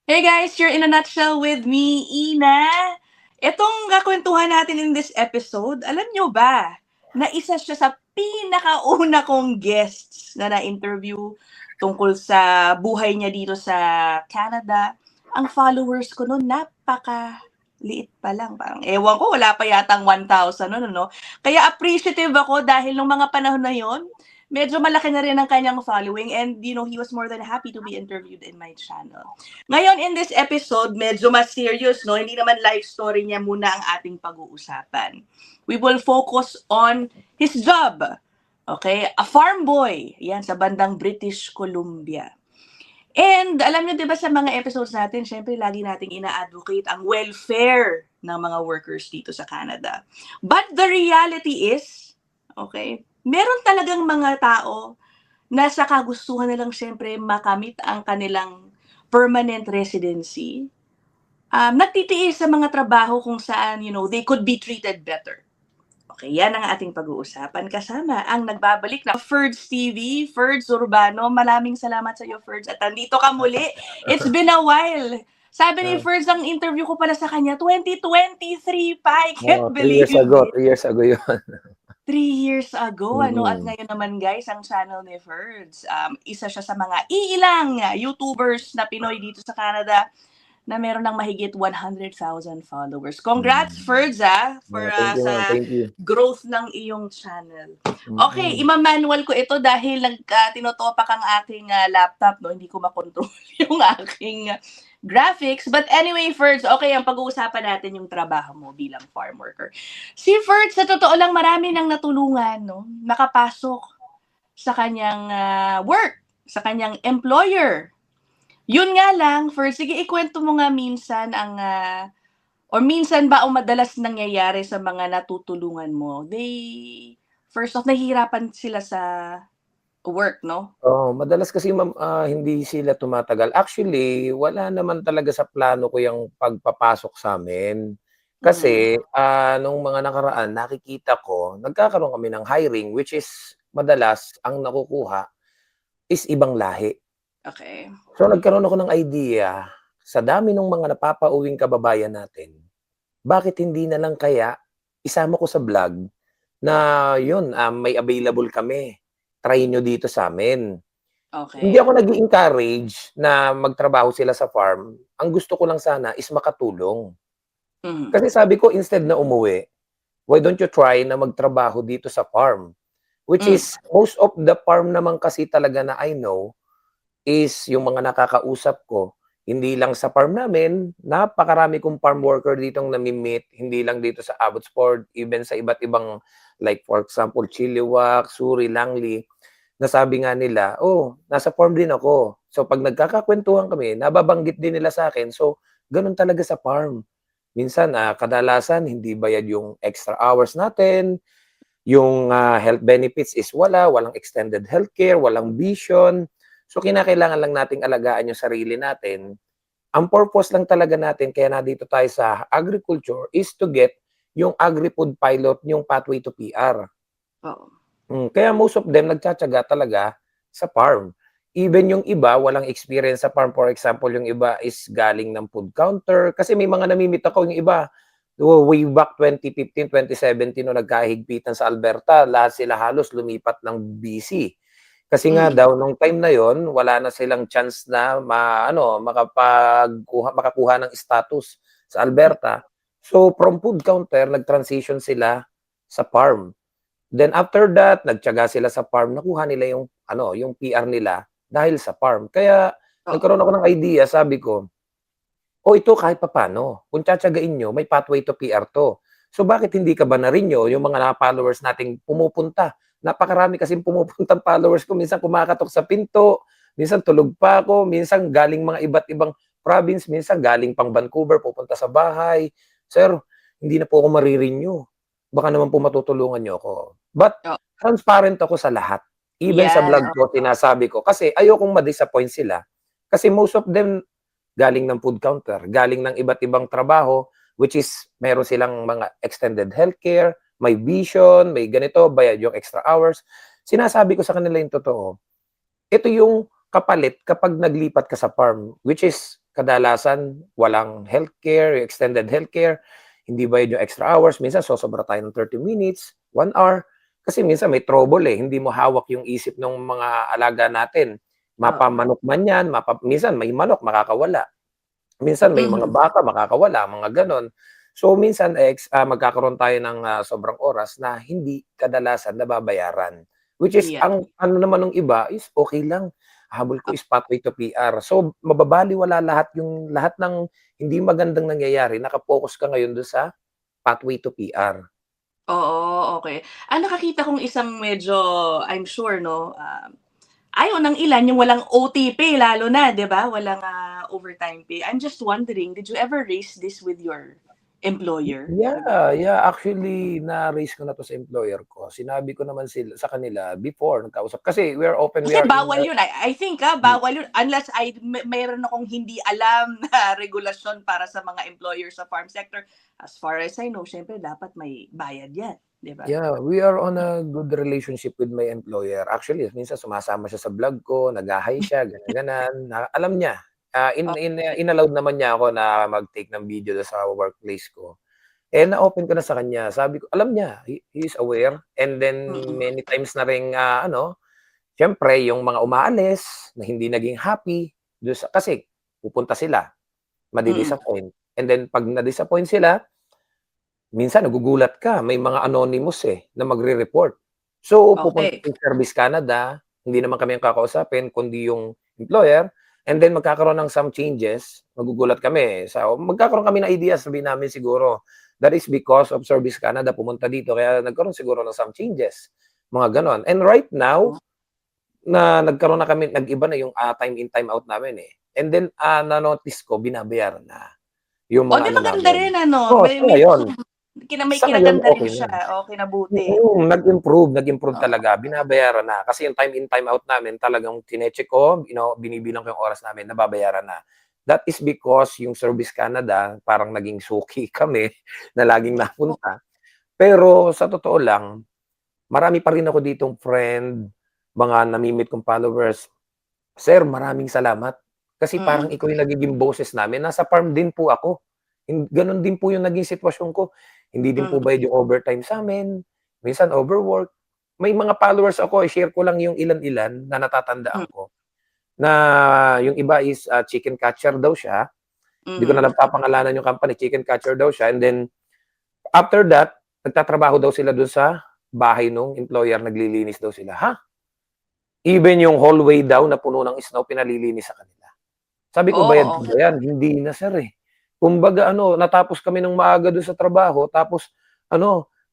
Hey guys, you're in a nutshell with me, Ina. Itong kakwentuhan natin in this episode, alam nyo ba na isa siya sa pinakauna kong guests na na-interview tungkol sa buhay niya dito sa Canada. Ang followers ko noon, liit pa lang. Parang, ewan ko, wala pa yatang 1,000 noon, no? Kaya appreciative ako dahil nung mga panahon na yon, medyo malaki na rin ang kanyang following and he was more than happy to be interviewed in my channel. Ngayon, in this episode, medyo mas serious, no? Hindi naman life story niya muna ang ating pag-uusapan. We will focus on his job. Okay? A farm boy. Yan, sa bandang British Columbia. And alam niyo 'di ba sa mga episodes natin, syempre lagi nating ina-advocate ang welfare ng mga workers dito sa Canada. But the reality is, okay, meron talagang mga tao na sa kagustuhan nilang syempre makamit ang kanilang permanent residency, nagtitiis sa mga trabaho kung saan, they could be treated better. Okay, yan ang ating pag-uusapan. Kasama ang nagbabalik na Ferds TV, Ferds Urbano. Maraming salamat sa iyo, Ferds. At andito ka muli. It's been a while. Sabi ni Ferds, ang interview ko pala sa kanya, 2023 pa. I can't believe 3 years ago, it. 3 years ago yun. 3 years ago, At ngayon naman guys, ang channel ni Ferds, isa siya sa mga iilang YouTubers na Pinoy dito sa Canada na meron ng mahigit 100,000 followers. Congrats, Ferds, for Thank you, sa thank you. growth ng iyong channel. Okay, ima-manual ko ito dahil tinotopak ang aking laptop, no? Hindi ko makontrol yung aking graphics. But anyway, Ferds, okay, ang pag-uusapan natin yung trabaho mo bilang farm worker. Si Ferds, sa totoo lang, marami nang natulungan, no? Nakapasok sa kanyang work, sa kanyang employer. Yun nga lang, Ferds, sige, ikwento mo nga minsan or minsan ba o madalas nangyayari sa mga natutulungan mo, first off, nahihirapan sila sa work, no? Madalas kasi hindi sila tumatagal. Actually, wala naman talaga sa plano ko yung pagpapasok sa'min. Kasi, nung mga nakaraan nakikita ko, nagkakaroon kami ng hiring which is madalas ang nakukuha is ibang lahi. Okay. So, nagkaroon ako ng idea, sa dami ng mga napapauwing kababayan natin, bakit hindi na lang kaya isama ko sa vlog na yun, may available kami. Try nyo dito sa amin. Okay. Hindi ako nag-i-encourage na magtrabaho sila sa farm. Ang gusto ko lang sana is makatulong. Kasi sabi ko, instead na umuwi, why don't you try na magtrabaho dito sa farm? Which is, most of the farm naman kasi talaga na I know is yung mga nakakausap ko, hindi lang sa farm namin, napakarami kong farm worker ditong nami-meet, hindi lang dito sa Abbotsford, even sa iba't ibang, like for example, Chilliwack, Surrey, Langley, nasabi nga nila, nasa farm din ako. So pag nagkakakwentuhan kami, nababanggit din nila sa akin. So ganun talaga sa farm. Minsan, kadalasan, hindi bayad yung extra hours natin, yung health benefits is walang extended healthcare, walang vision. So, kinakailangan lang nating alagaan yung sarili natin. Ang purpose lang talaga natin, kaya nandito tayo sa agriculture, is to get yung agri-food pilot, yung pathway to PR. Oo. Kaya most of them, nagtsatsaga talaga sa farm. Even yung iba, walang experience sa farm. For example, yung iba is galing ng food counter. Kasi may mga namimit ako, yung iba, way back 2015, 2017, no nagkahigpitan sa Alberta, lahat sila halos lumipat ng BC. Kasi nga daw, nung time na yon wala na silang chance na makakuha ng status sa Alberta. So, from food counter, nag-transition sila sa farm. Then after that, nagtiyaga sila sa farm, nakuha nila yung PR nila dahil sa farm. Kaya, nagkaroon ako ng idea, sabi ko, ito kahit papano, kung tsatsagain nyo, may pathway to PR to. So, bakit hindi ka ba na rin nyo, yung mga followers nating pumupunta? Napakarami kasing pumupuntang followers ko. Minsan kumakatok sa pinto, minsan tulog pa ako, minsan galing mga iba't ibang province, minsan galing pang Vancouver, pupunta sa bahay. Sir, hindi na po ako marirenew. Baka naman po matutulungan nyo ako. But, transparent ako sa lahat. Even sa vlog ko, sinasabi ko. Kasi ayokong ma-disappoint sila. Kasi most of them, galing ng food counter, galing ng iba't ibang trabaho, which is meron silang mga extended healthcare, may vision, may ganito, bayad yung extra hours. Sinasabi ko sa kanila yung totoo. Ito yung kapalit kapag naglipat ka sa farm, which is kadalasan walang healthcare, extended healthcare, hindi bayad yung extra hours, minsan sosobra tayo ng 30 minutes, 1 hour, kasi minsan may trouble, hindi mo hawak yung isip ng mga alaga natin. Mapamanok man yan, minsan may manok makakawala. Minsan may mga baka makakawala, mga gano'n. So minsan magkakaroon tayo ng sobrang oras na hindi kadalasan nababayaran. Which is Yeah. ang ano naman nung iba is okey lang, habol ko is pathway to PR. So mababalewala lahat ng hindi magandang nangyayari, naka-focus ka ngayon dun sa pathway to PR. Oo, okey. Nakakita kong isang medyo I'm sure 'no, ayaw ng ilan yung walang OT pay lalo na 'di ba, walang, overtime pay. I'm just wondering, did you ever raise this with your employer? Yeah, actually na-raise ko na 'to sa employer ko. Sinabi ko naman sa kanila before nagkausap kasi we Kasi are in bawal yun, I think, bawal yun unless mayro'n akong hindi alam na regulasyon para sa mga employer sa farm sector. As far as I know, siyempre dapat may bayad yan, 'di ba? Yeah, we are on a good relationship with my employer. Actually, minsan sumasama siya sa vlog ko, nagha-hi siya, ganyan-ganan. Alam niya, Oh, inallowed naman niya ako na mag-take ng video sa workplace ko. Na-open ko na sa kanya. Sabi ko, alam niya, he is aware. And then mm, many times na ring siyempre yung mga umaalis na hindi naging happy kasi pupunta sila, mm. madi-disappoint. And then pag na-disappoint sila, minsan nagugulat ka, may mga anonymous, na magre-report. So, pupunta Okey. yung Service Canada, hindi naman kami ang kakausapin kundi yung employer, and then magkakaroon ng some changes, magugulat kami. So, magkakaroon kami ng idea, sabihin namin siguro, that is because of Service Canada pumunta dito, kaya nagkaroon siguro ng some changes, mga gano'n. And right now, na nagkaroon na kami, nag-iba na yung time in, time out namin, And then, na-notice ko, binabayaran na yung Oh, mga 'di ano maganda namin. rin ano, Oo, may sa ngayon. may Sa ngayon, kinaganda rin okey siya, na. kinabuti. Nag-improve Oo, talaga, binabayaran na. Kasi yung time in, time out namin talagang chine-check ko, binibilang ko yung oras namin, nababayaran na. That is because yung Service Canada parang naging suki kami na laging napunta. Pero sa totoo lang, marami pa rin ako ditong friend, mga nami-meet kong followers. Sir, maraming salamat. Kasi parang mm, ikaw yung nagiging boses namin. Nasa farm din po ako. Gano'n din po yung naging sitwasyon ko. Hindi din po mm, bayad yung overtime sa'min, minsan overwork. May mga followers ako, i-share ko lang yung ilan-ilan na hmm, natatandaan ko, na yung iba is, chicken catcher daw siya. Hindi ko na mhm. lang papangalanan yung company, chicken catcher daw siya, and then after that, nagtatrabaho daw sila dun sa bahay nung employer, naglilinis daw sila. Ha? Even yung hallway daw na puno ng snow, pinalilinis sa kanila. Sabi ko, bayad Oo, po ba yan? Hindi na sir, Kumbaga natapos kami ng maaga dun sa trabaho, tapos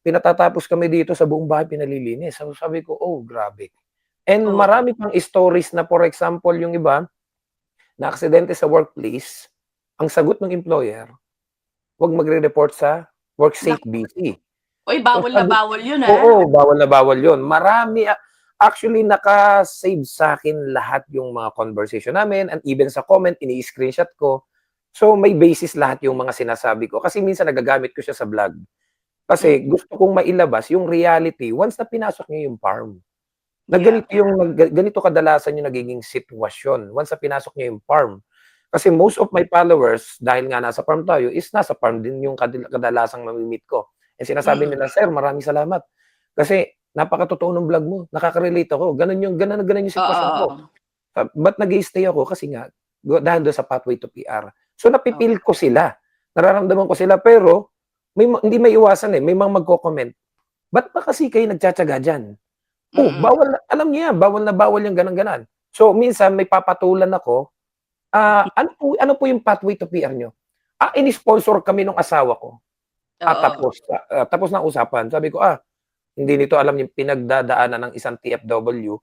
pinatatapos kami dito sa buong bahay pinalilinis. So sabi ko, "Oh, grabe." And oo, marami pang stories na, for example, yung iba, naaksidente sa workplace, ang sagot ng employer, "Wag magre-report sa WorkSafe naku, BC." uy, So bawal na sabi, bawal yun, oo, bawal na bawal yun. Actually naka-save sa'kin lahat yung mga conversation namin, and even sa comment ini-screenshot ko. So may basis lahat yung mga sinasabi ko kasi minsan nagagamit ko siya sa vlog. Hmm, Kasi gusto kong mailabas yung reality once na pinasok niyo yung farm. Na yeah, ganito kadalasan yung nagiging sitwasyon once na pinasok niyo yung farm. Kasi most of my followers, dahil nga nasa farm tayo, is nasa farm din yung kadalasang mami-meet ko. Sinasabi mm, nila, "Sir, maraming salamat. Kasi napakatotoo ng vlog mo, nakaka-relate ako." Gano'n yung oo, sitwasyon ko. oo, Ba't nag-i-stay ako? Kasi nga dahil dun sa pathway to PR. So oo, nafi-feel ko sila, nararamdaman ko sila, pero hindi maiiwasan, may mga magko-comment, "Ba't ba kasi kayo nagtiyatiyaga diyan? Oh, mm, alam niyo yan, bawal na bawal yung ganon-ganon." So minsan may papatulan ako, ano po yung pathway to PR niyo? Ini-sponsor kami nung asawa ko. oo, Tapos na ang usapan. Sabi ko, hindi nito alam yung pinagdadaanan ng isang TFW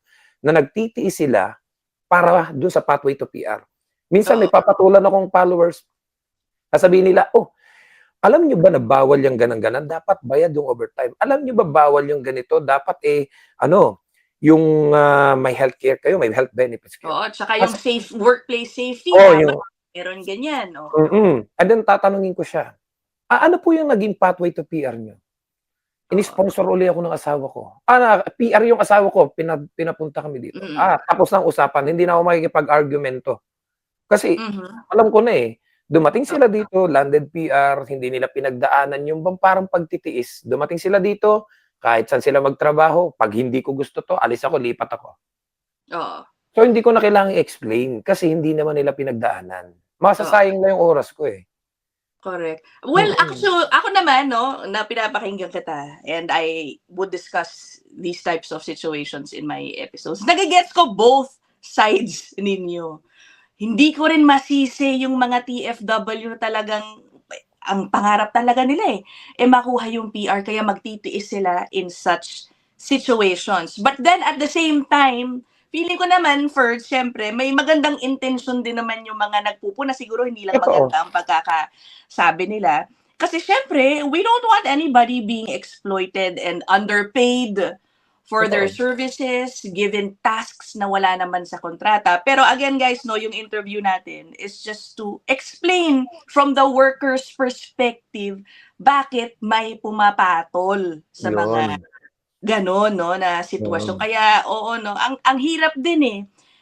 na nagtitiis sila para dun sa pathway to PR. Minsan may oo, papatulan akong followers, sasabihin nila, "Oh, alam niyo ba na bawal yung ganon-ganon, dapat bayad yung overtime. Alam niyo ba bawal yung ganito, dapat, yung, may healthcare kayo, may health benefits kayo." oo, tsaka yung Tas workplace safety oo, dapat yung meron ganyan, oo, and then tatanungin ko siya, "Ano po yung naging pathway to PR niyo?" oo, Ini-sponsor uli ako ng asawa ko. PR yung asawa ko, pinapunta kami dito. mm. Tapos na ang usapan, hindi na ako makikipag-argumento. Kasi Mhm. alam ko na, eh, dumating sila dito, landed PR, hindi nila pinagdaanan yung bang parang pagtitiis. Dumating sila dito, kahit saan sila magtrabaho, 'pag hindi ko gusto 'to, alis ako, lipat ako. Oo. So, hindi ko na kailangang i-explain kasi hindi naman nila pinagdaanan. Oo. Masasayang na yung oras ko, eh. Correct. Well, Mm. ako naman 'no, na pinapakinggan kita and I would discuss these types of situations in my episodes. Nage-gets ko both sides ninyo. Hindi ko rin masisi yung mga TFW na talagang ang pangarap talaga nila, makuha yung PR kaya magtitiis sila in such situations. But then at the same time, feeling ko naman first, siyempre may magandang intention din naman yung mga nagpupuna. Siguro hindi lang Totoo. maganda ang pagkakasabi nila. Kasi siyempre, we don't want anybody being exploited and underpaid for their Totoo. services, given tasks na wala naman sa kontrata. Pero again guys, no, yung interview natin is just to explain from the worker's perspective bakit may pumapatol sa mga Yun. gano'n 'no, na sitwasyon. Mm. Kaya oo 'no, ang hirap din, eh.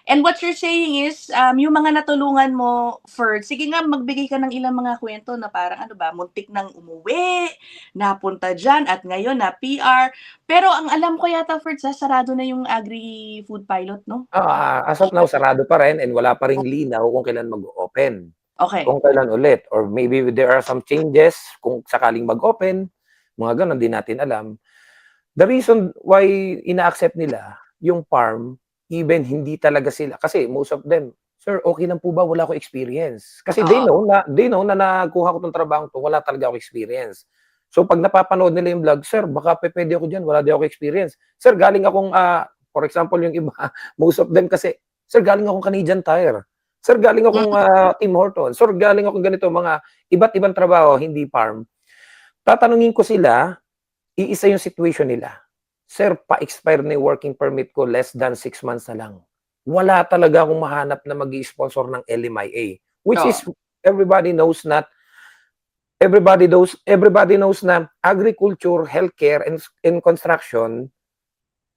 And what you're saying is, yung mga natulungan mo sige nga magbigay ka ng ilang mga kuwento na parang ano ba, muntik nang umuwi, napunta diyan at ngayon na PR. Pero ang alam ko yata Ferds, sarado na yung Agri-Food Pilot 'no? As of now, sarado pa rin and wala pa ring linaw kung kailan mag-o-open. Okey. Kung kailan ulit or maybe there are some changes kung sakaling mag-open, mga gano'n, di natin alam. The reason why ina-accept nila yung farm, even hindi talaga sila kasi most of them, "Sir, okey lang po ba wala akong experience?" Kasi Oo. they know na nakuha ko 'tong trabahong 'to, wala talaga akong experience. So 'pag napapanood nila yung vlog, "Sir, baka pupuwede ako diyan, wala din akong experience. Sir, galing akong," for example yung iba, most of them kasi, "Sir, galing akong Canadian Tire. Sir, galing akong, Mm. Tim Hortons. Sir, galing akong ganito." Mga iba't ibang trabaho, hindi farm. Tatanungin ko sila, iisa yung situation nila. "Sir, pa-expire na yung working permit ko, less than 6 months na lang." Wala talaga akong mahanap na mag-i-sponsor ng LMIA, which is Oo. everybody knows not everybody knows na agriculture, healthcare, and construction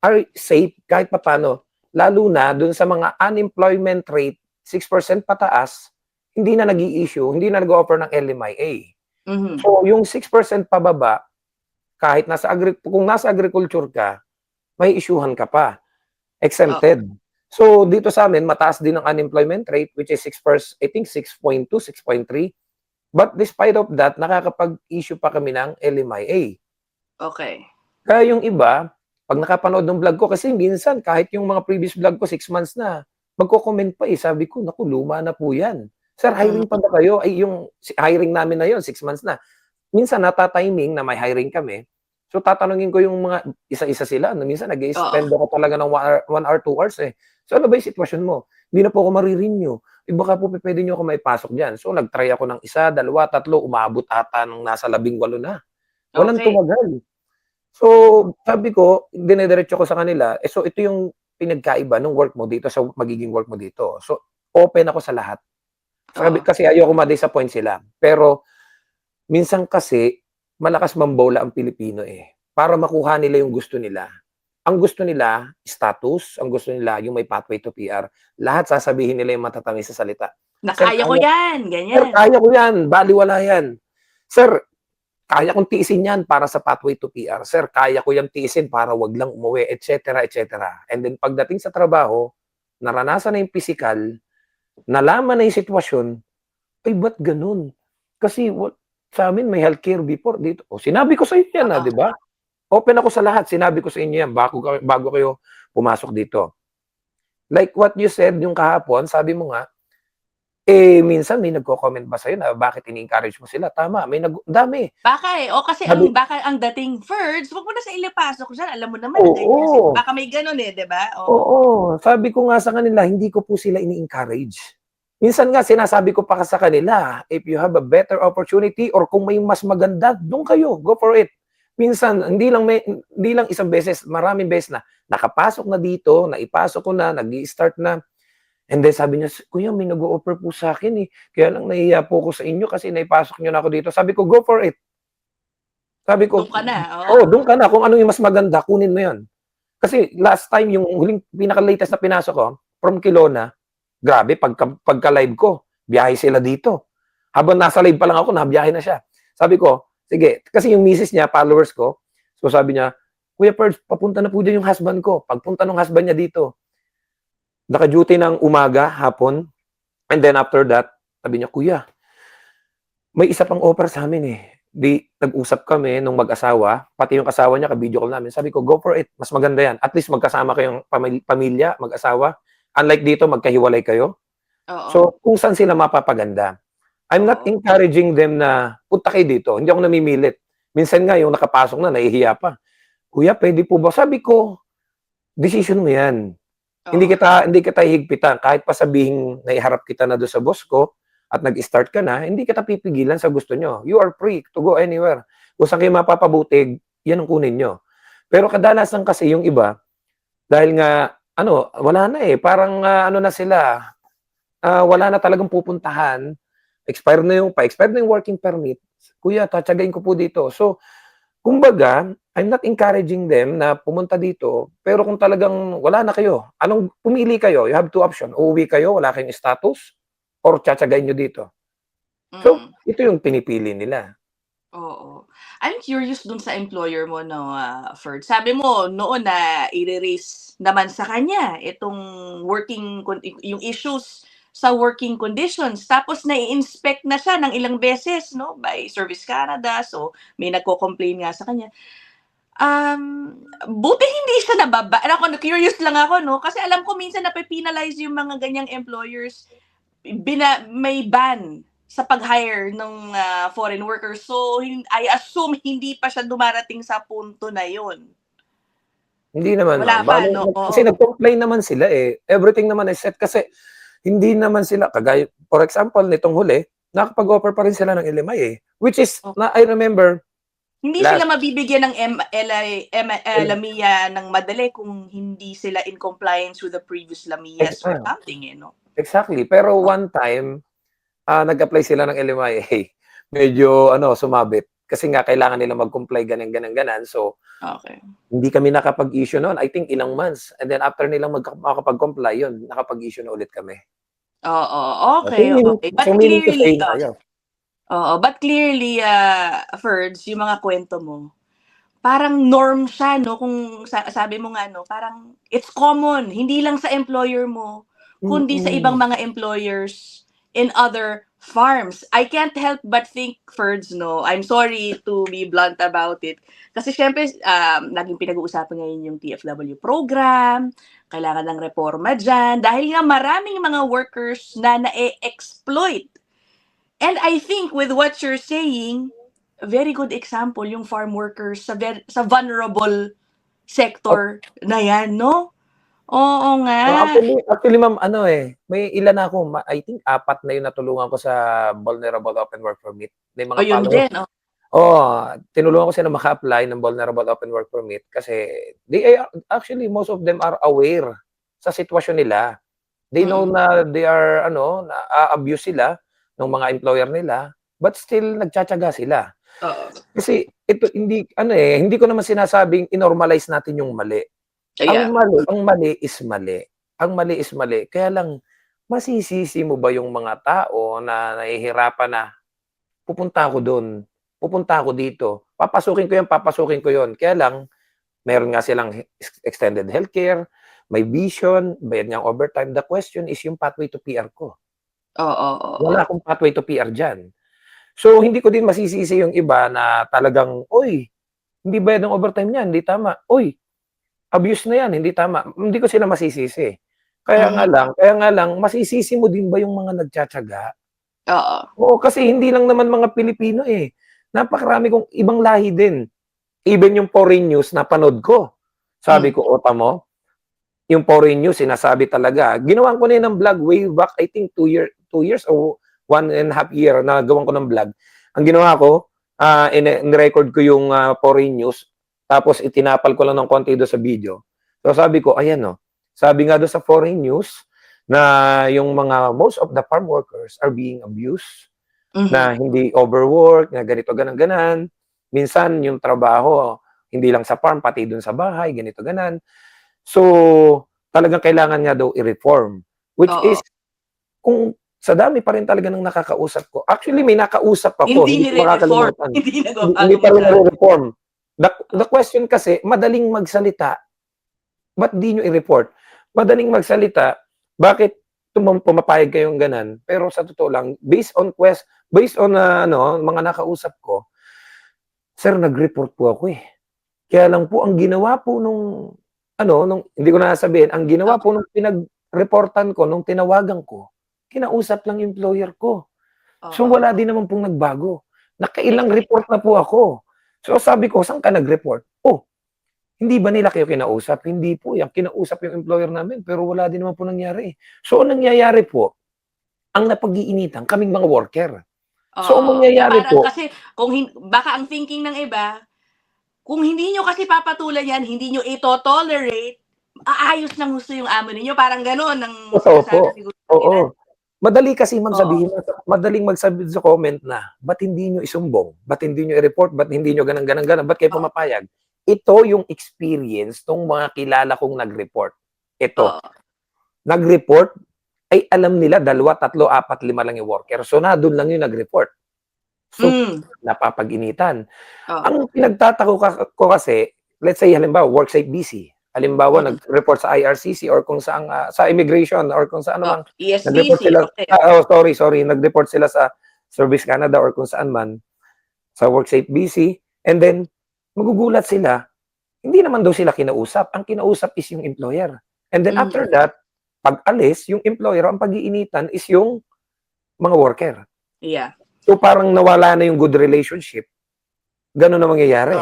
are safe kahit papaano. Lalo na dun sa mga unemployment rate, 6% pataas, hindi na nag-i-issue, hindi na nag-o-offer ng LMIA. Mhm. So, yung 6% pababa, kahit kung nasa agriculture ka, may isyuhan ka pa, Oo. exempted. So, dito sa'min mataas din ang unemployment rate which is I think 6.2, 6.3. But despite of that, nakakapag-issue pa kami ng LMIA. Okey. Kaya yung iba, 'pag nakapanood ng vlog ko kasi minsan kahit yung mga previous vlog ko 6 months na, magko-comment pa, eh. Sabi ko, "Naku, luma na po 'yan. Sir, hiring pa Mhm. ba kayo?" Ay, yung hiring namin na yun 6 months na. Minsan nata-timing na may hiring kami, so tatanungin ko yung mga isa-isa sila 'no, minsan Oo. nag-i-spend ako talaga ng 1 hour, 2 hours, eh. "So, ano ba yung sitwasyon mo? Hindi na po ako mare-renew. Eh, baka po pupuwede niyo ako maipasok diyan." So, nag-try ako ng 1, 2, 3, umabot ata ng nasa 18 na. Walang Okey. tumagal. So, sabi ko, dinediretso ko sa kanila, so ito yung pinagkaiba nung work mo dito sa magiging work mo dito. So, open ako sa lahat. Sabi Oo. kasi ayoko ma-disappoint sila. Pero minsan kasi malakas mambola ang Pilipino, eh, para makuha nila yung gusto nila. Ang gusto nila status, ang gusto nila yung may pathway to PR. Lahat sasabihin nila yung matatamis sa salita. Na "Sir, kaya ko kaya 'yan, sir, ganyan. kaya ko 'yan, balewala 'yan. Sir, kaya kong tiisin 'yan para sa pathway to PR. Sir, kaya ko 'yang tiisin para 'wag lang umuwi," et cetera, et cetera. And then pagdating sa trabaho, naranasan na yung pisikal, nalaman na yung sitwasyon, "Ay, ba't gano'n? Kasi sa'min may healthcare before dito." Oh, sinabi ko sa inyo 'yan, Oo. 'di ba? Open ako sa lahat, sinabi ko sa inyo 'yan bago kayo pumasok dito. Like what you said yung kahapon, sabi mo nga, minsan may nagko-comment ba sa'yo na bakit ini-encourage mo sila? Tama, dami. Baka, o kasi Sabi baka ang dating, "Ferds, wag mo na sa ilipasok diyan, alam mo naman na ganyan oo, baka may gano'n, 'di ba? Oo. oo. Sabi ko nga sa kanila, hindi ko po sila ini-encourage. Minsan nga sinasabi ko pa sa kanila, if you have a better opportunity or kung may mas maganda, do'n kayo, go for it. Minsan hindi lang isang beses, maraming beses na nakapasok na dito, naipasok ko na, nag-i-start na. And then sabi niya, "Kuya, may nag-o-offer po sa'kin, eh, kaya lang nahihiya po ako sa inyo kasi naipasok niyo na ako dito." Sabi ko, "Go for it." Sabi ko, Do'n ka na, oo. "Oo, do'n ka na, kung ano yung mas maganda, kunin mo 'yun." Kasi last time yung pinaka-latest na pinasok ko, from Kelowna, Grabe, pagka-live ko, biyahe sila dito. Habang nasa live pa lang ako, nabiyahe na siya. Sabi ko, sige, kasi yung misis niya, followers ko, so sabi niya, Kuya Perds, papunta na po dyan yung husband ko. Pagpunta ng husband niya dito, naka-duty ng umaga, hapon, and then after that, sabi niya, Kuya, may isa pang offer sa amin eh. Di, nag-usap kami nung mag-asawa, pati yung asawa niya, ka-video call namin. Sabi ko, go for it. Mas maganda yan. At least magkasama kayong pamilya, mag-asawa. Unlike dito, magkahiwalay kayo. Oo. So, kung saan sila mapapaganda. I'm not Oo. encouraging them na punta kayo dito. Hindi ako namimilit. Minsan nga, yung nakapasok na, nahihiya pa. Kuya, pwede po ba? Sabi ko, decision mo yan. Hindi kita hihigpitan. Kahit pa sabihin na iharap kita na doon sa boss ko, at nag-start ka na, hindi kita pipigilan sa gusto nyo. You are free to go anywhere. Kung saan kayo mapapabutig, yan ang kunin nyo. Pero kadalasan kasi yung iba, dahil nga, wala na eh. Parang na sila, wala na talagang pupuntahan. Pa-expire na yung working permit. Kuya, tatsagain ko po dito. So, kumbaga, I'm not encouraging them na pumunta dito. Pero kung talagang wala na kayo, pumili kayo? You have two options. Uuwi kayo, wala kayong status, or tsatsagain nyo dito. So, ito yung pinipili nila. Oo. I'm curious dun sa employer mo, no, Ferd. Sabi mo noon na i-raise naman sa kanya itong yung issues sa working conditions. Tapos na-i-inspect na siya ng ilang beses, no, by Service Canada. So, may nagko-complain nga sa kanya. Buti hindi siya curious lang ako, no, kasi alam ko minsan nape-penalize yung mga ganyang employers. May ban sa pag-hire ng foreign workers. So, I assume hindi pa siya dumarating sa punto na yun. Hindi naman, Wala ma'am. pa, no? Kasi nag-complain naman sila eh. Everything naman is set. Kasi hindi naman sila, kagaya, for example, nitong huli, nakapag-offer pa rin sila ng LMI eh. Which is, I remember, hindi sila mabibigyan ng LMIA ng madali kung hindi sila in compliance with the previous LMIAs or something, eh, no? Exactly. Pero one time, nag-apply sila ng LMIA. Medyo, sumabit. Kasi nga, kailangan nila mag-comply ganan. So, hindi kami nakapag-issue noon. I think ilang months. And then, after nilang makapag-comply, yun, nakapag-issue na ulit kami. Oo, okay. But clearly, Ferds, yung mga kwento mo, parang norm siya, no? Kung sabi mo nga, no, parang it's common. Hindi lang sa employer mo, kundi sa ibang mga employers in other farms. I can't help but think, Ferds, no, I'm sorry to be blunt about it. Kasi syempre, naging pinag-uusapan ngayon yung TFW program, kailangan ng reforma dyan, dahil nga maraming mga workers na na-exploit. And I think with what you're saying, a very good example yung farm workers sa vulnerable sector na yan, no? Oo nga. Actually, ma'am, may ilan na ako, I think 4 na yung natulungan ko sa Vulnerable Open Work Permit. May mga yun din, tinulungan ko sila maka-apply ng Vulnerable Open Work Permit kasi actually, most of them are aware sa sitwasyon nila. They know na they are, na-abuse sila ng mga employer nila, but still, nagtsatsaga sila. Kasi, ito, hindi ko naman sinasabing inormalize natin yung mali. Ang mali is mali. Ang mali is mali. Kaya lang, masisisi mo ba yung mga tao na nahihirapan na, pupunta ako doon, pupunta ako dito, papasukin ko yun. Kaya lang, meron nga silang extended healthcare, may vision, bayad niyang overtime. The question is yung pathway to PR ko. Wala akong pathway to PR dyan. So, hindi ko din masisisi yung iba na talagang, hindi bayad ng overtime niyan, hindi tama. Abuse na yan, hindi tama. Hindi ko sila masisisi. Kaya nga lang, masisisi mo din ba yung mga nagtsatsaga? Oo, kasi hindi lang naman mga Pilipino eh. Napakarami kong ibang lahi din. Even yung foreign news, napanood ko. Sabi ko, mo, yung foreign news, sinasabi talaga. Ginawan ko na yun ng vlog way back, I think 2 years or 1.5 year na gawan ko ng vlog. Ang ginawa ko, in-record ko yung foreign news, tapos itinapal ko lang ng konti doon sa video. So sabi ko, ayan sabi nga doon sa foreign news, na yung most of the farm workers are being abused, na hindi overwork, na ganito, ganan. Minsan yung trabaho, hindi lang sa farm, pati doon sa bahay, ganito, ganan. So, talagang kailangan nga daw i-reform. Which is, kung sa dami pa rin talaga ng nakakausap ko. Actually, may nakausap ako, Hindi hindi ko nire-reform. makakalimutan. Hindi Hindi nagbabago pa rin magsabi. nare-reform. The question kasi, madaling magsalita, ba't di nyo i-report? Madaling magsalita, bakit pumapayag kayong ganan? Pero sa totoo lang, based on mga nakausap ko, sir, nag-report po ako eh. Kaya lang po, ang ginawa po hindi ko na sabihin, ang ginawa po nung pinag-reportan ko, nung tinawagan ko, kinausap lang employer ko. So, wala din naman pong nagbago. Nakailang report na po ako. So, sabi ko, saan ka nag-report? Oh, hindi ba nila kayo kinausap? Hindi po yan. Kinausap yung employer namin, pero wala din naman po nangyari. So, ang nangyayari po, ang napag-iinitan, kaming mga worker. So, ang mangyayari Parang po, kasi, baka ang thinking ng iba, kung hindi nyo kasi papatulan yan, hindi nyo ito-tolerate, aayos ng gusto yung amo ninyo. Parang gano'n ang totoo po. sinasabi siguro nila. Oo. Madali kasi madaling magsabi sa comment na, ba't hindi nyo isumbong? Ba't hindi nyo i-report? Ba't hindi nyo ganang, ba't kayo pumapayag? Ito yung experience ng mga kilala kong nag-report. Ito. Nag-report, ay alam nila, 2, 3, 4, 5 lang yung worker. So, na doon lang yung nag-report. So, napapag-initan. Ang pinagtatako ko kasi, let's say, halimbawa, worksite busy. Halimbawa, nag-report sa IRCC or kung saan, sa immigration or kung saan man. Nag-report ESBC, sila, nag-report sila sa Service Canada or kung saan man, sa worksite busy. And then, magugulat sila, hindi naman daw sila kinausap. Ang kinausap is yung employer. And then after that, pag alis, yung employer, ang pag-iinitan is yung mga worker. Yeah. So parang nawala na yung good relationship. Ganun na mangyayari.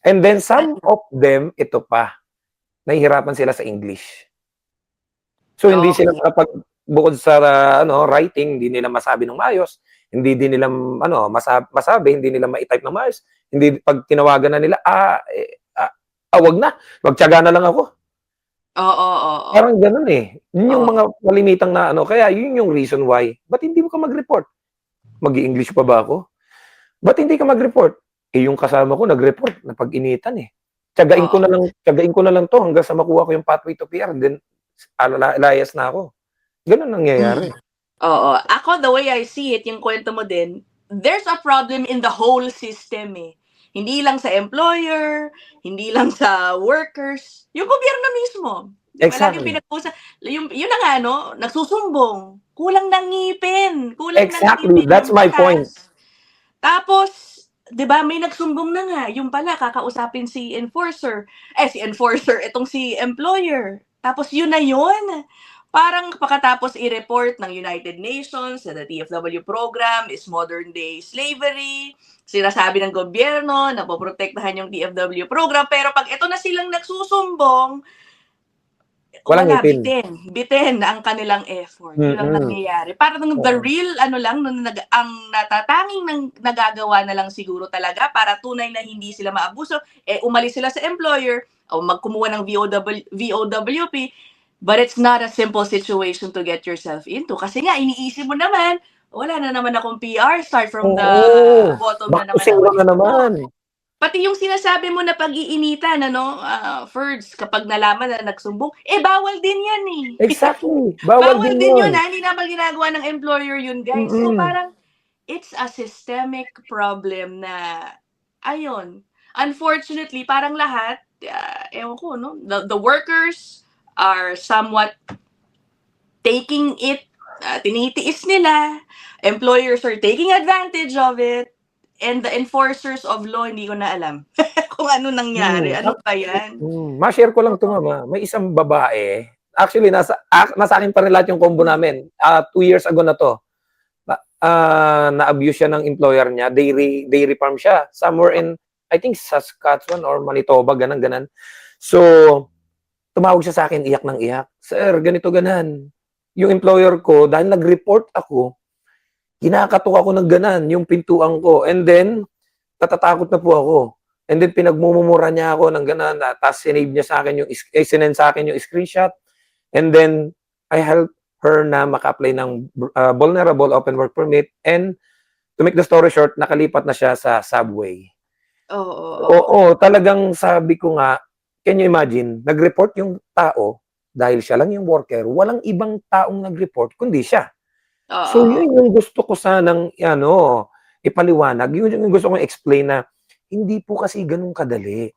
And then some of them, ito pa, nahihirapan sila sa English. So hindi sila bukod sa writing, hindi nila masabi ng maayos, hindi din nila masabi, hindi nila ma-type ng maayos. Hindi pag tinawagan na nila, wag na, magtiyaga na lang ako. Parang ganun eh. Yun yung mga malimitang na kaya yun yung reason why. Ba't hindi mo ka mag-report? Mag-i-English pa ba ako? Ba't hindi ka mag-report? Eh yung kasama ko nag-report, napag-initan eh. Tiyagain ko na lang to hanggang sa makuha ko yung pathway to PR, then layas na ako. Ganun nangyayari. Ako, the way I see it, yung kwento mo din, there's a problem in the whole system eh. Hindi lang sa employer, hindi lang sa workers, yung gobyerno mismo. Exactly. Yun na nga, nagsusumbong. Kulang ng ngipin. Exactly. That's my point. Tapos, di ba, may nagsumbong na nga. Yung pala, kakausapin si enforcer. Itong si employer. Tapos yun na yun. Parang pagkatapos i-report ng United Nations na the TFW program is modern day slavery, sinasabi ng gobyerno na poprotektahan yung TFW program, pero pag ito na silang nagsusumbong, wala, bitin ang kanilang effort. Yun ang nangyayari. Parang the real, ang natatanging nagagawa na lang siguro talaga para tunay na hindi sila maabuso, umalis sila sa employer o magkumuha ng VOWP. But it's not a simple situation to get yourself into. Kasi nga, iniisip mo naman, wala na naman akong PR, start from the bottom na naman. Pati yung sinasabi mo na pag-iinitan, Ferds, kapag nalaman na nagsumbong, bawal din yan eh. Exactly. Bawal din yun, hindi naman ginagawa ng employer yun, guys. So parang, it's a systemic problem na, ayun, unfortunately, parang lahat, ewan ko, the workers are somewhat taking it, tinitiis nila, employers are taking advantage of it, and the enforcers of law, hindi ko na alam kung ano nangyari. Ano ba yan? Ma-share ko lang ito, mama. May isang babae, actually, nasa akin pa rin lahat yung combo namin. 2 years ago na to. Na-abuse siya ng employer niya. Dairy farm siya. Somewhere in, I think, Saskatchewan or Manitoba, ganan. So, tumawag siya sa akin, iyak ng iyak. Sir, ganito ganan. Yung employer ko, dahil nag-report ako, kinakatok ako ng ganan, yung pintuan ko. And then, natatakot na po ako. And then, pinagmumura niya ako ng ganan. Tapos, sinave niya sa akin sinend sa akin yung screenshot. And then, I helped her na maka-apply ng vulnerable open work permit. And, to make the story short, nakalipat na siya sa subway. Oo, talagang sabi ko nga, can you imagine, nag-report yung tao, dahil siya lang yung worker, walang ibang taong nag-report, kundi siya. So, Oo. yun yung gusto ko sanang ano, ipaliwanag. Yun yung gusto kong explain na hindi po kasi gano'n kadali.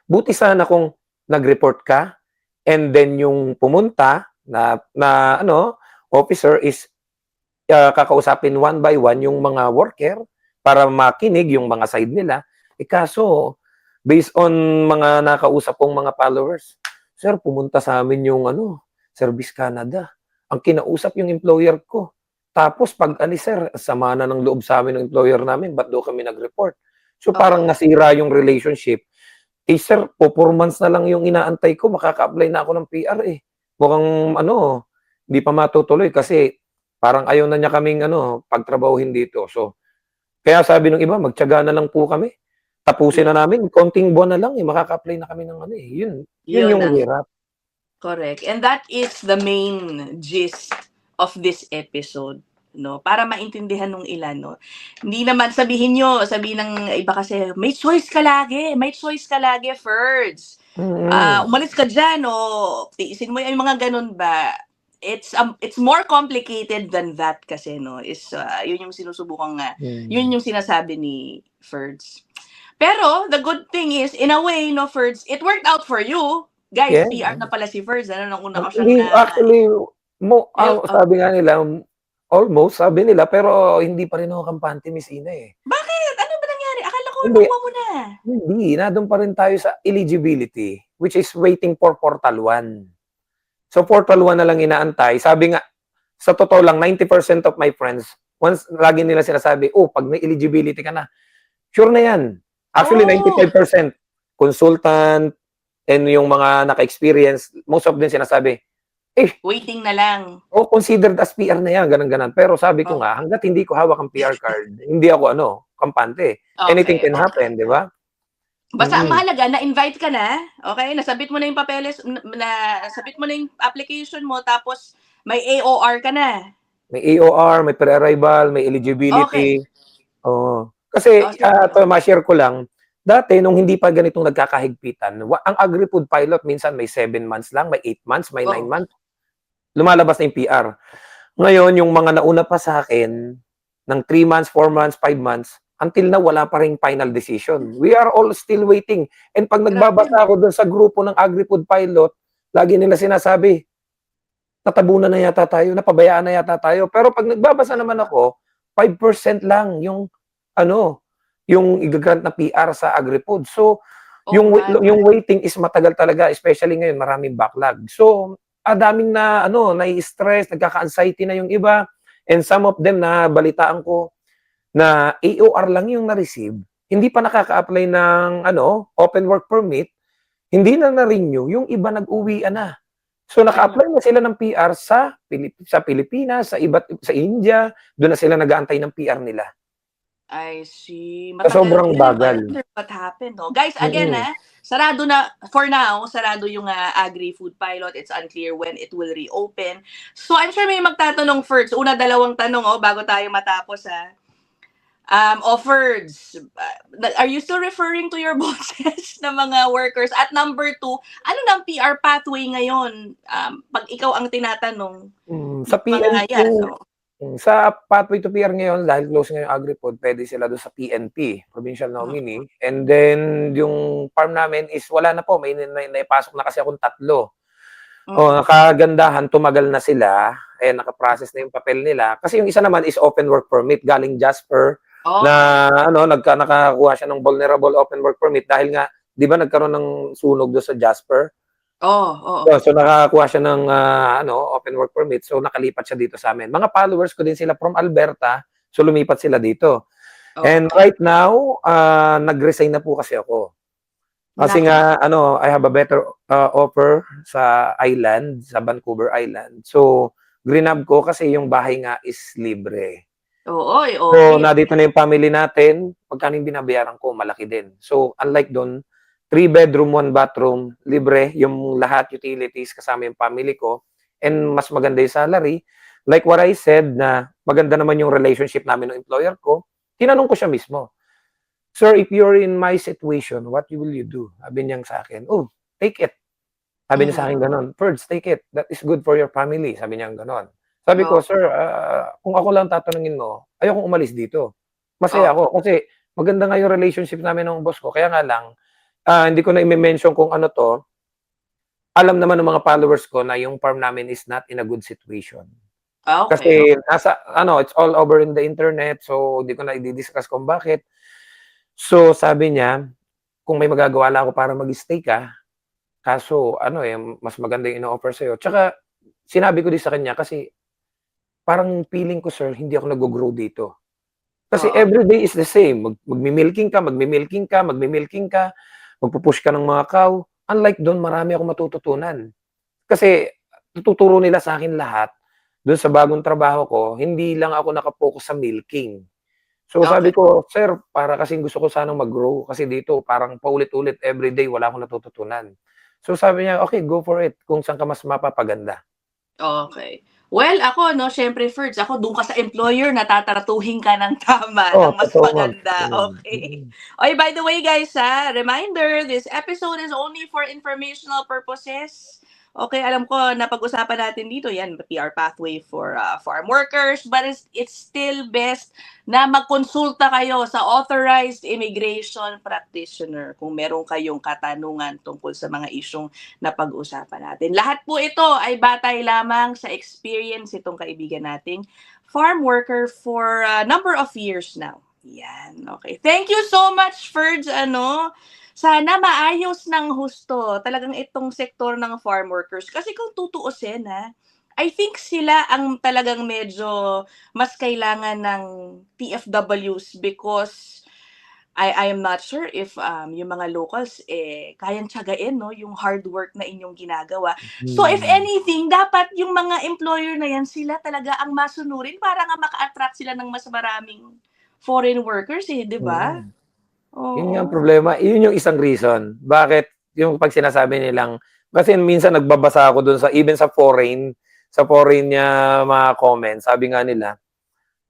Buti sana kung nag-report ka and then yung pumunta na ano, officer is kakausapin one by one yung mga worker para makinig yung mga side nila. Kaso based on mga nakausap kong mga followers, "Sir, pumunta sa amin yung ano, Service Canada. Ang kinausap yung employer ko. Tapos pag-alis sir, sama na ng loob sa'min ng employer namin, ba't daw kami nag-report?" So, parang Oo. nasira yung relationship. Sir, 4 months na lang yung inaantay ko, makaka-apply na ako ng PR, eh. Mukhang ano, hindi pa matutuloy kasi parang ayaw na niya kaming ano, pagtrabahuhin dito. So, kaya sabi nung iba, magtiyaga na lang po kami. Tapusin na Yes. namin, konting buwan na lang, eh, makaka-apply na kami ng ano, eh. Yun Yun yung ang hirap. correct. And that is the main gist of this episode, no? Para maintindihan nung ilan, no? Hindi naman sabihin ng iba kasi, may choice ka lagi, Ferds. Mm. Umalis ka diyan o tiisin mo yung mga ganun ba. It's more complicated than that kasi, no? Yun yung yun Hmm. yung sinasabi ni Ferds. Pero the good thing is, in a way, no, Ferds, it worked out for you. Guys, Yeah. PR na pala si Ferds. Ano, nung una ko siyang Hindi actually yung, sabi nga nila, almost sabi nila, pero hindi pa rin ako kampante, Miss Ina, eh. bakit? Ano ba nangyari? Akala ko Hindi. nakuha mo na. Hindi, nandun pa rin tayo sa eligibility, which is waiting for Portal 1. So, Portal 1 na lang inaantay. Sabi nga, sa totoo lang, 90% of my friends, once lagi nila sinasabi, "Oh, 'pag may eligibility ka na, sure na 'yan." Actually, Oh, 95% consultant and yung mga naka-experience, most of them sinasabi, "Eh, waiting na lang. oh, considered as PR na 'yan," gano'n, gano'n. Pero sabi ko Oh, nga, hangga't hindi ko hawak ang PR card, hindi ako ano, kampante. Anything okay, can okay. happen, 'di ba? Basta ang Mm. mahalaga na-invite ka na, okay? Nasabit mo na yung papeles, nasabit mo na yung application mo, tapos may AOR ka na. May AOR, may pre-arrival, may eligibility, Okay. oo. Kasi, Sige. 'to ma-share ko lang, dati nung hindi pa ganitong nagkakahigpitan, ang Agri-Food Pilot minsan may 7 months lang, may 8 months, may 9 months, Oh, lumalabas na yung PR. Ngayon yung mga nauna pa sa'kin, ng 3 months, 4 months, 5 months, until now wala pa ring final decision. We are all still waiting. And 'pag grabe nagbabasa 'no? ako dun sa grupo ng Agri-Food Pilot, lagi nila sinasabi, natabunan na yata tayo, napabayaan na yata tayo. Pero 'pag nagbabasa naman ako, 5% lang yung ano, yung iga-grant na PR sa Agri-Food. So, Oh my. yung waiting is matagal talaga, especially ngayon maraming backlog. So, daming na ano, nai-stress, nagkaka-anxiety na yung iba, and some of them nabalitaan ko na AOR lang yung na-receive, hindi pa nakaka-apply ng ano, open work permit, hindi na na-renew, yung iba nag-uwian na. So, Mhm. naka-apply na sila ng PR sa Pilipinas, sa India, doon na sila nag-aantay ng PR nila. I see. Sa Matagal sobrang din. I bagal. wonder what happened, 'no? Guys, again, Mm. sarado na for now, sarado yung, Agri-Food Pilot. It's unclear when it will reopen. So, I'm sure may magtatanong first. Una, dalawang tanong, bago tayo matapos, Ferds, are you still referring to your bosses na mga workers? At number two, ano na ang PR pathway ngayon, 'pag ikaw ang tinatanong Sa ng mga PNP, 'yan, oh? sa pathway to PR ngayon, dahil close ngayon yung Agri-Food, puwede sila do'n sa PNP, provincial Mm, nominee. And then yung farm namin is wala na po, may naipasok na kasi akong 3. Oh, mm. kagandahan, tumagal na sila, naka-process na yung papel nila. Kasi yung isa naman is open work permit galing Jasper Okay. na ano, nakakuha siya ng vulnerable open work permit dahil nga 'di ba nagkaroon ng sunog do'n sa Jasper? Oh, oo. So nakakuha siya ng, ano, open work permit, so nakalipat siya dito sa'min. Mga followers ko din sila from Alberta, so lumipat sila dito. And Okay. right now, nag-resign na po kasi ako. Kasi Bakit? nga ano, I have a better, offer sa island, sa Vancouver Island. So, grinab ko kasi yung bahay nga is libre. Oo, So, okay. nandito na yung family natin, magkano yung binabayaran ko, malaki din. So, unlike dun, 3 bedroom, 1 bathroom, libre yung lahat, utilities, kasama yung family ko, and mas maganda yung salary. Like what I said na maganda naman yung relationship namin ng employer ko, tinanong ko siya mismo, "Sir, if you're in my situation, what will you do?" Sabi niya sa akin, "Oh, take it." Sabi niya sa Mhm. akin gano'n, "Ferds, take it. That is good for your family." Sabi niya gano'n. Sabi ko, Oo. "Sir, kung ako lang tatanungin mo, ayokong umalis dito. Masaya Oo. ako kasi maganda nga yung relationship namin ng boss ko. Kaya nga lang, hindi ko na i-me-mention kung ano 'to. Alam naman ng mga followers ko na yung farm namin is not in a good situation." Okay. Kasi nasa ano, it's all over in the internet, so hindi ko na i-di-discuss kung bakit. So, sabi niya, kung may magagawa lang ako para mag-stay ka, kaso ano, mas maganda yung ino-offer sa'yo. Tsaka sinabi ko din sa kanya kasi parang feeling ko, sir, hindi ako naggo-grow dito. Kasi Oo. everyday is the same. Magmi-milking ka, magmi-milking ka, magmi-milking ka, magpu-push ka ng mga cow. Unlike dun, marami akong matututunan. Kasi tututuro nila sa'kin lahat. Dun sa bagong trabaho ko, hindi lang ako naka-focus sa milking. So Okay. sabi ko, "Sir, para kasing gusto ko sanang mag-grow kasi dito parang paulit-ulit everyday wala akong natututunan." So sabi niya, "Okay, go for it kung saan ka mas mapapaganda." Okay. Well, ako 'no, siyempre first ako dun ka sa employer na tatratuhin ka ng tama, Oo, ng mas totoo ma'am, totoo maganda, yun. okay. Oy, by the way guys, reminder, this episode is only for informational purposes. Okay, alam ko napag-usapan natin dito 'yan, PR pathway for, farm workers, but it's still best na magkonsulta kayo sa authorized immigration practitioner kung meron kayong katanungan tungkol sa mga isyung na pag-usapan natin. Lahat po ito ay batay lamang sa experience itong kaibigan nating farm worker for a number of years now. Yan, okay. Thank you so much, Ferds, sana maayos ng husto talagang itong sektor ng farm workers. Kasi kung tutuusin, I think sila ang talagang medyo mas kailangan ng PFWs because I am not sure if, yung mga locals, kayang tiyagain 'no, yung hard work na inyong ginagawa. So if Mm. anything, dapat yung mga employer na yan, sila talaga ang masunurin para nga maka-attract sila ng mas maraming foreign workers, 'di ba? Mm. Yun nga ang Oo. problema, yun yung isang reason bakit yung 'pag sinasabi nilang kasi minsan nagbabasa ako dun sa even sa foreign mga comments, sabi nga nila,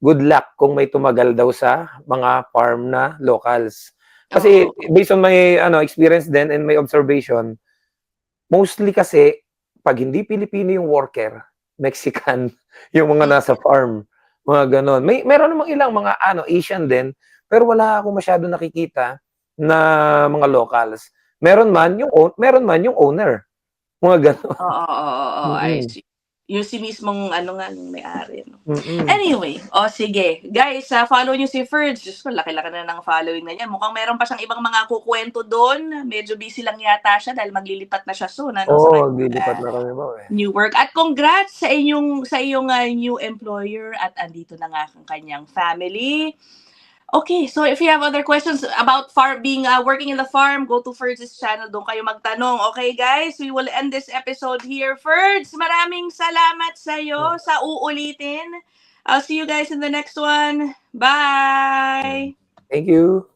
good luck kung may tumagal daw sa mga farm na locals. Kasi Oo. based on my experience din and my observation, mostly kasi 'pag hindi Pilipino yung worker, Mexican yung mga Hmm. nasa farm, mga gano'n. Meron namang ilang mga Asian din, pero wala akong masyadong nakikita na mga locals. Meron man yung owner, mga gano'n. Oo, oo, oo, I Mm, see. Yung si mismong nga, yung may-ari 'no. mm. Anyway, sige. Guys, follow niyo si Ferds. Diyos ko, laki-laki na ng following na niya. Mukhang meron pa siyang ibang mga kukuwento do'n. Medyo busy lang yata siya dahil maglilipat na siya soon sa Oo, kanyang, maglilipat na kami ma'am, new work. At congrats sa iyong, new employer at andito na nga ang kanyang family. Okay, so if you have other questions about working in the farm, go to Ferds' channel. Doon kayo magtanong. Okay, guys, we will end this episode here. Ferds, maraming salamat sa'yo sa uulitin. I'll see you guys in the next one. Bye! Thank you.